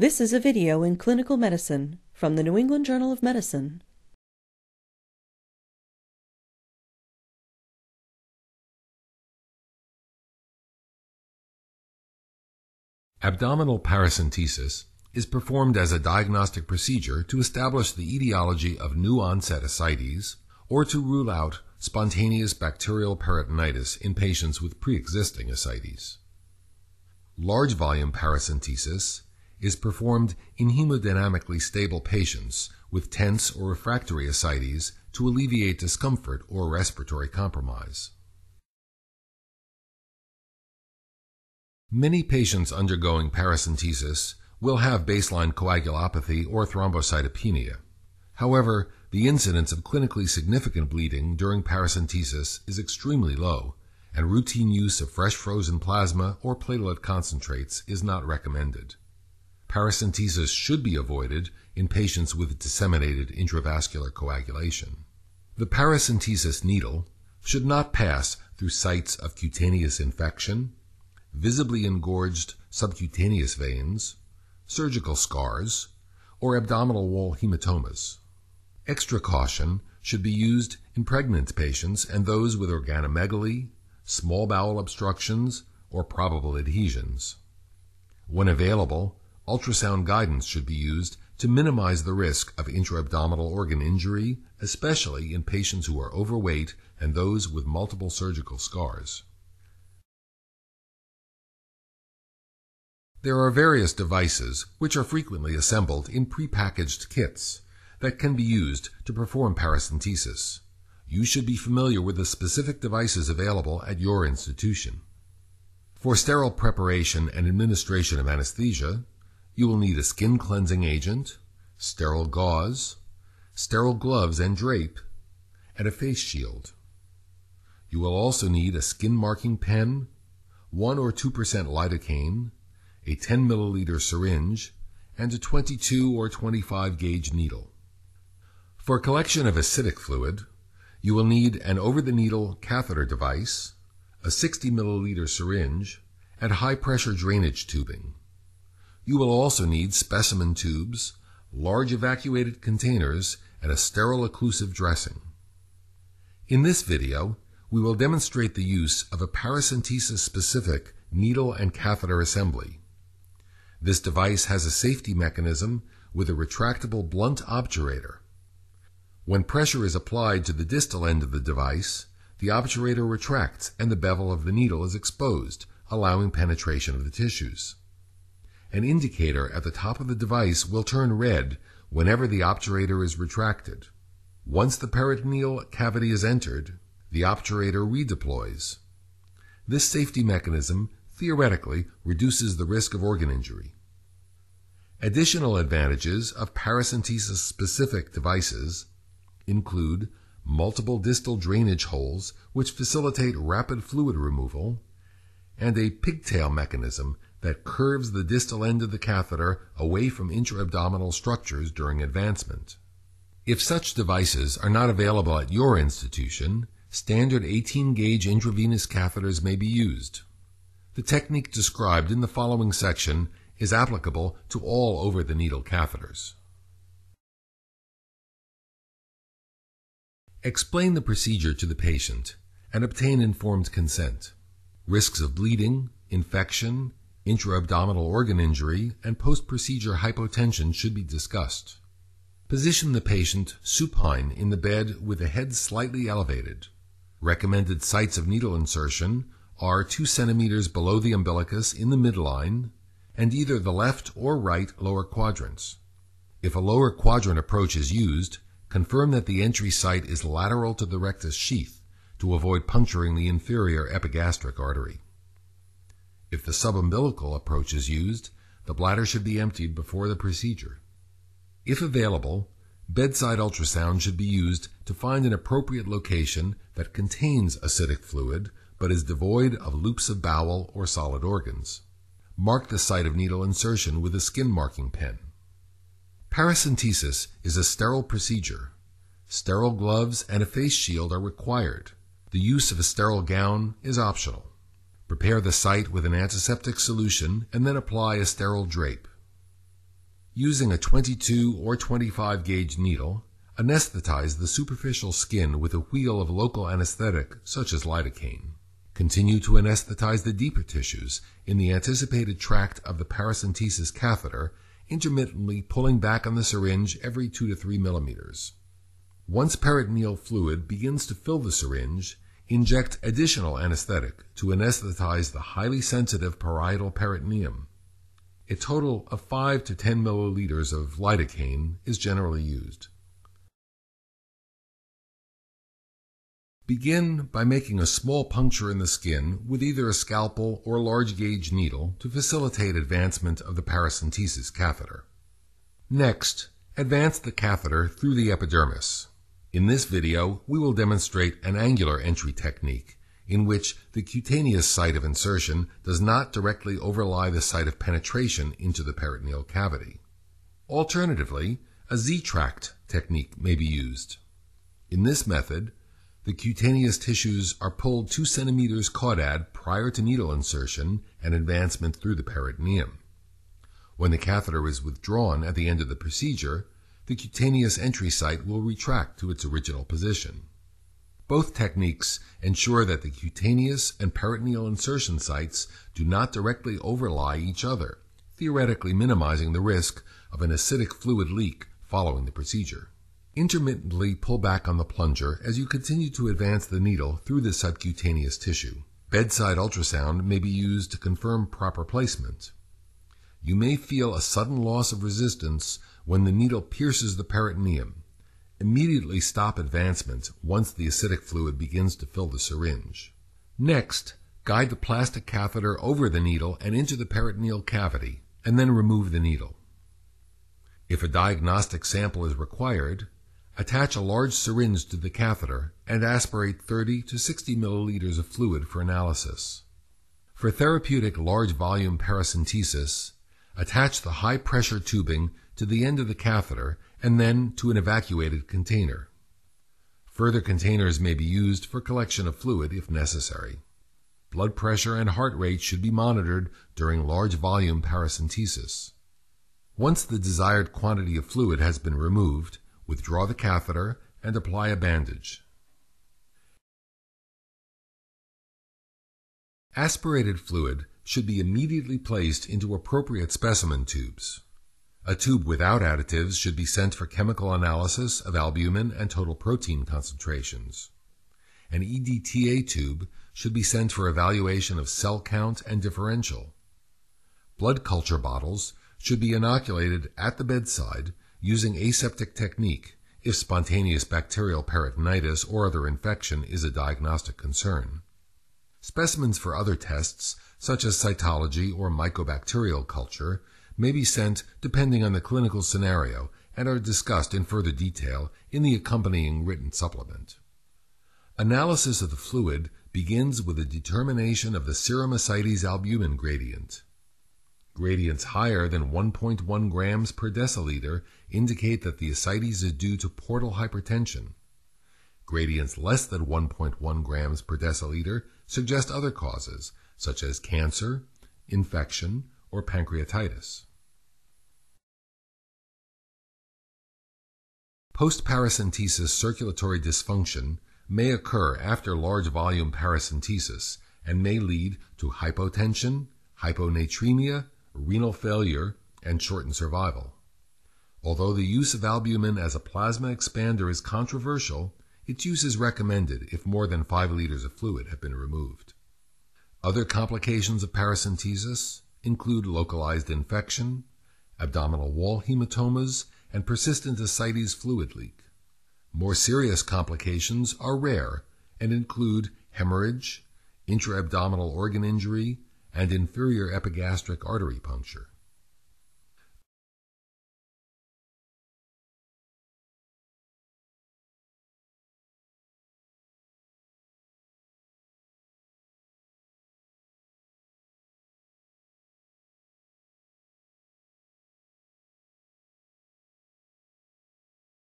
This is a video in clinical medicine from the New England Journal of Medicine. Abdominal paracentesis is performed as a diagnostic procedure to establish the etiology of new-onset ascites or to rule out spontaneous bacterial peritonitis in patients with pre-existing ascites. Large volume paracentesis is performed in hemodynamically stable patients with tense or refractory ascites to alleviate discomfort or respiratory compromise. Many patients undergoing paracentesis will have baseline coagulopathy or thrombocytopenia. However, the incidence of clinically significant bleeding during paracentesis is extremely low, and routine use of fresh frozen plasma or platelet concentrates is not recommended. Paracentesis should be avoided in patients with disseminated intravascular coagulation. The paracentesis needle should not pass through sites of cutaneous infection, visibly engorged subcutaneous veins, surgical scars, or abdominal wall hematomas. Extra caution should be used in pregnant patients and those with organomegaly, small bowel obstructions, or probable adhesions. When available, ultrasound guidance should be used to minimize the risk of intra-abdominal organ injury, especially in patients who are overweight and those with multiple surgical scars. There are various devices which are frequently assembled in prepackaged kits that can be used to perform paracentesis. You should be familiar with the specific devices available at your institution. For sterile preparation and administration of anesthesia, you will need a skin cleansing agent, sterile gauze, sterile gloves and drape, and a face shield. You will also need a skin marking pen, 1 or 2% lidocaine, a 10 milliliter syringe, and a 22 or 25 gauge needle. For collection of acidic fluid, you will need an over-the-needle catheter device, a 60 milliliter syringe, and high-pressure drainage tubing. You will also need specimen tubes, large evacuated containers, and a sterile occlusive dressing. In this video, we will demonstrate the use of a paracentesis-specific needle and catheter assembly. This device has a safety mechanism with a retractable blunt obturator. When pressure is applied to the distal end of the device, the obturator retracts and the bevel of the needle is exposed, allowing penetration of the tissues. An indicator at the top of the device will turn red whenever the obturator is retracted. Once the peritoneal cavity is entered, the obturator redeploys. This safety mechanism theoretically reduces the risk of organ injury. Additional advantages of paracentesis-specific devices include multiple distal drainage holes which facilitate rapid fluid removal, and a pigtail mechanism that curves the distal end of the catheter away from intra-abdominal structures during advancement. If such devices are not available at your institution, standard 18-gauge intravenous catheters may be used. The technique described in the following section is applicable to all over-the-needle catheters. Explain the procedure to the patient and obtain informed consent. Risks of bleeding, infection, intra-abdominal organ injury, and post-procedure hypotension should be discussed. Position the patient supine in the bed with the head slightly elevated. Recommended sites of needle insertion are 2 centimeters below the umbilicus in the midline and either the left or right lower quadrants. If a lower quadrant approach is used, confirm that the entry site is lateral to the rectus sheath to avoid puncturing the inferior epigastric artery. If the subumbilical approach is used, the bladder should be emptied before the procedure. If available, bedside ultrasound should be used to find an appropriate location that contains acidic fluid but is devoid of loops of bowel or solid organs. Mark the site of needle insertion with a skin marking pen. Paracentesis is a sterile procedure. Sterile gloves and a face shield are required. The use of a sterile gown is optional. Prepare the site with an antiseptic solution and then apply a sterile drape. Using a 22 or 25 gauge needle, anesthetize the superficial skin with a wheel of local anesthetic such as lidocaine. Continue to anesthetize the deeper tissues in the anticipated tract of the paracentesis catheter, intermittently pulling back on the syringe every 2 to 3 millimeters. Once peritoneal fluid begins to fill the syringe, inject additional anesthetic to anesthetize the highly sensitive parietal peritoneum. A total of 5 to 10 milliliters of lidocaine is generally used. Begin by making a small puncture in the skin with either a scalpel or large gauge needle to facilitate advancement of the paracentesis catheter. Next, advance the catheter through the epidermis. In this video, we will demonstrate an angular entry technique in which the cutaneous site of insertion does not directly overlie the site of penetration into the peritoneal cavity. Alternatively, a Z-tract technique may be used. In this method, the cutaneous tissues are pulled 2 centimeters caudad prior to needle insertion and advancement through the peritoneum. When the catheter is withdrawn at the end of the procedure, the cutaneous entry site will retract to its original position. Both techniques ensure that the cutaneous and peritoneal insertion sites do not directly overlie each other, theoretically minimizing the risk of an acidic fluid leak following the procedure. Intermittently pull back on the plunger as you continue to advance the needle through the subcutaneous tissue. Bedside ultrasound may be used to confirm proper placement. You may feel a sudden loss of resistance when the needle pierces the peritoneum. Immediately stop advancement once the acidic fluid begins to fill the syringe. Next, guide the plastic catheter over the needle and into the peritoneal cavity, and then remove the needle. If a diagnostic sample is required, attach a large syringe to the catheter and aspirate 30 to 60 milliliters of fluid for analysis. For therapeutic large volume paracentesis, attach the high pressure tubing to the end of the catheter and then to an evacuated container. Further containers may be used for collection of fluid if necessary. Blood pressure and heart rate should be monitored during large volume paracentesis. Once the desired quantity of fluid has been removed, withdraw the catheter and apply a bandage. Aspirated fluid should be immediately placed into appropriate specimen tubes. A tube without additives should be sent for chemical analysis of albumin and total protein concentrations. An EDTA tube should be sent for evaluation of cell count and differential. Blood culture bottles should be inoculated at the bedside using aseptic technique if spontaneous bacterial peritonitis or other infection is a diagnostic concern. Specimens for other tests, such as cytology or mycobacterial culture, may be sent depending on the clinical scenario and are discussed in further detail in the accompanying written supplement. Analysis of the fluid begins with a determination of the serum ascites albumin gradient. Gradients higher than 1.1 grams per deciliter indicate that the ascites is due to portal hypertension. Gradients less than 1.1 grams per deciliter suggest other causes, such as cancer, infection, or pancreatitis. Post-paracentesis circulatory dysfunction may occur after large volume paracentesis and may lead to hypotension, hyponatremia, renal failure, and shortened survival. Although the use of albumin as a plasma expander is controversial, its use is recommended if more than 5 liters of fluid have been removed. Other complications of paracentesis include localized infection, abdominal wall hematomas, and persistent ascites fluid leak. More serious complications are rare and include hemorrhage, intra-abdominal organ injury, and inferior epigastric artery puncture.